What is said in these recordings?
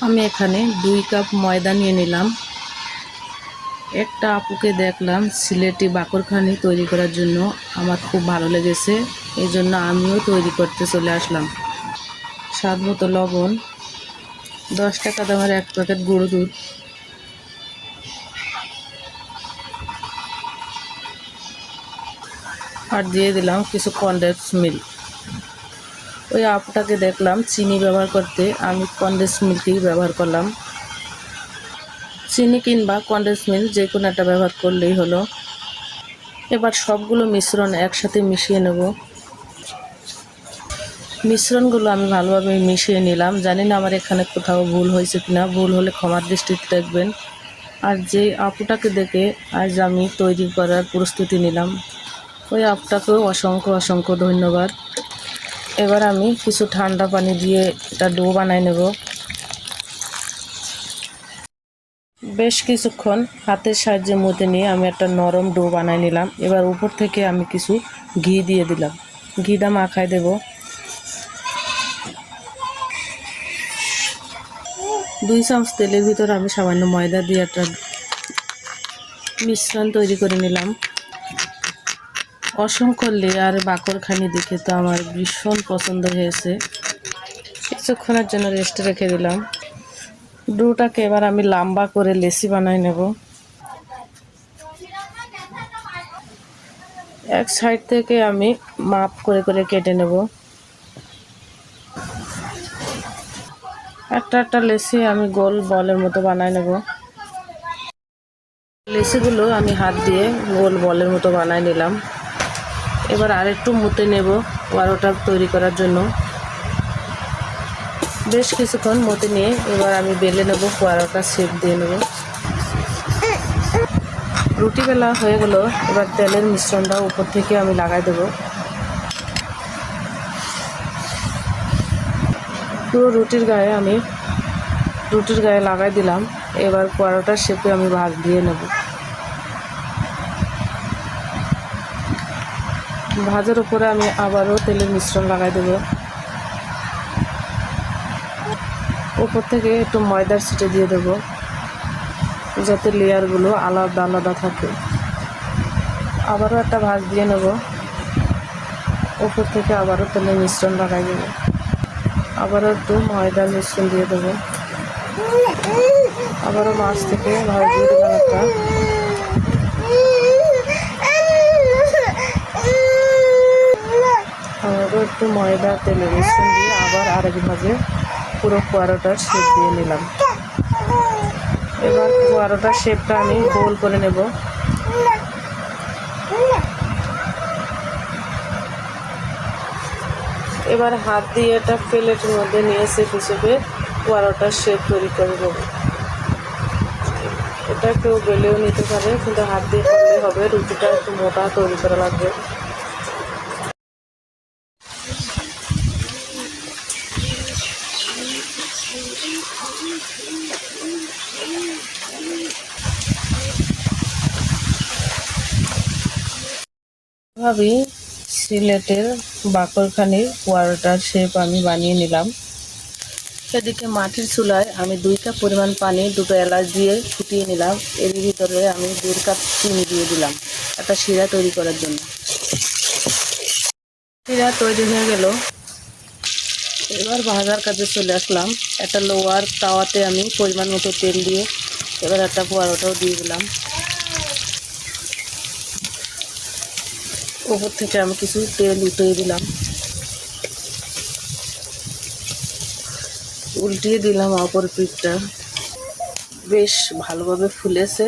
আমি এখানে 2 কাপ ময়দা নিয়ে নিলাম। একটা আপুকে দেখলাম সিলেটি বাকরখানি তৈরি করার জন্য, আমার খুব ভালো লেগেছে, এই জন্য আমিও তৈরি করতে চলে আসলাম। স্বাদ মতো লবণ, 10 টাকা দামের 1 প্যাকেট গুঁড়ো দুধ, আর দিয়ে দিলাম কিছু কনডেন্স মিল্ক। ওই আপুটাকে দেখলাম চিনি ব্যবহার করতে, আমি কনডেন্স মিল্কই ব্যবহার করলাম। চিনি কিংবা কনডেন্স মিল্ক যে কোনো একটা ব্যবহার করলেই হলো। এবার সবগুলো মিশ্রণ একসাথে মিশিয়ে নেব। মিশ্রণগুলো আমি ভালোভাবে মিশিয়ে নিলাম। জানি না আমার এখানে কোথাও ভুল হয়েছে কিনা, ভুল হলে ক্ষমার দৃষ্টিতে দেখবেন। আর যে আপুটাকে দেখে আজ আমি তৈরি করার প্রস্তুতি নিলাম, ওই আপুটাকেও অসংখ্য অসংখ্য ধন্যবাদ। এবার আমি কিছু ঠান্ডা পানি দিয়ে এটা ডো বানাই নেব। বেশ কিছুক্ষণ হাতের সাহায্যে মধ্যে নিয়ে আমি একটা নরম ডো বানাই নিলাম। এবার উপর থেকে আমি কিছু ঘি দিয়ে দিলাম, ঘিটা মাখায় দেব। 2 চামচ তেলের ভিতর আমি সামান্য ময়দা দিয়ে একটা মিশ্রণ তৈরি করে নিলাম। অসংখ্য লেয়ার বাকরখানি দেখে তো আমার ভীষণ পছন্দ হয়েছে। কিছুক্ষণের জন্য রেস্টে রেখে দিলাম। ডোটাকে এবার আমি লম্বা করে লেচি বানাই নেব। এক সাইড থেকে আমি মাপ করে করে কেটে নেব। একটা একটা লেচি আমি গোল বলের মতো বানাই নেব। লেচিগুলো আমি হাত দিয়ে গোল বলের মতো বানাই নিলাম। এবার আরেকটু মুতে নেব পরোটা তৈরি করার জন্য। বেশ কিছুক্ষণ মতে নিয়ে এবার আমি বেলে নেব, পরোটা শেপ দিয়ে নেব। রুটি বেলা হয়ে গেল। এবার তেলের মিশ্রণটা উপর থেকে আমি লাগাই দেব। পুরো রুটির গায়ে লাগাই দিলাম। এবার পরোটার শেপে আমি ভাগ দিয়ে নেব। ভাজার উপরে আমি আবারও তেলের মিশ্রণ লাগাই দেব। উপর থেকে একটু ময়দার ছিটে দিয়ে দেব, যাতে লেয়ারগুলো আলাদা আলাদা থাকে। আবারও একটা ভাঁজ দিয়ে নেব। উপর থেকে আবারও তেলের মিশ্রণ লাগাই দেব। আবারও একটু ময়দার মিশ্রণ দিয়ে দেবো। আবারও মাছ থেকে ভাঁজ দিয়ে দিলাম একটা। আবারও একটু ময়দা তেলের মিশ্রণ দিয়ে আবার আরেক ভাঁজে পুরো পরোটার শেপ দিয়ে নিলাম। এবার পরোটার শেপটা আমি গোল করে নেব। এবার হাত দিয়ে এটা প্লেটের মধ্যে নিয়ে শেপ হিসেবে পরোটার শেপ তৈরি করে দেব। এটা কেউ বেলেও নিতে পারে, কিন্তু হাত দিয়ে করলে হবে। রুটিটা একটু মোটা তৈরি করা লাগবে। এভাবেই সিলেটের বাকরখানির পরোটার শেপ আমি বানিয়ে নিলাম। এদিকে মাটির চুলায় আমি 2 কাপ পরিমাণ পানি, 2টো এলাচ দিয়ে ফুটিয়ে নিলাম। এর ভিতরে আমি 1.5 কাপ চিনি দিয়ে দিলাম একটা শিরা তৈরি করার জন্য। শিরা তৈরি হয়ে গেল। এবার ভাজার কাজে চলে আসলাম। একটা লোয়ার তাওয়াতে আমি পরিমাণ মতো তেল দিয়ে এবার একটা পরোটাও দিয়ে দিলাম। উপর থেকে আমি কিছু তেল উঠিয়ে দিলাম। উল্টিয়ে দিলাম অপর পিঠটা। বেশ ভালোভাবে ফুলেছে,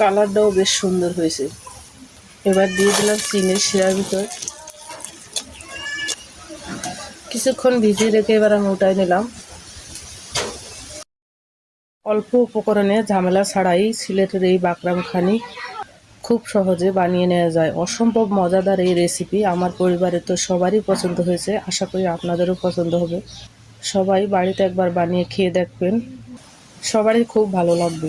কালারটাও বেশ সুন্দর হয়েছে। এবার দিয়ে দিলাম চিনির শিরার ভিতর। কিছুক্ষণ ভিজিয়ে রেখে এবার আমি উঠাই নিলাম। অল্প উপকরণে ঝামেলা ছাড়াই সিলেটের এই বাকরখানি খুব সহজে বানিয়ে নেওয়া যায়। অসম্ভব মজাদার এই রেসিপি আমার পরিবারে তো সবারই পছন্দ হয়েছে। আশা করি আপনাদেরও পছন্দ হবে। সবাই বাড়িতে একবার বানিয়ে খেয়ে দেখবেন, সবারই খুব ভালো লাগবে।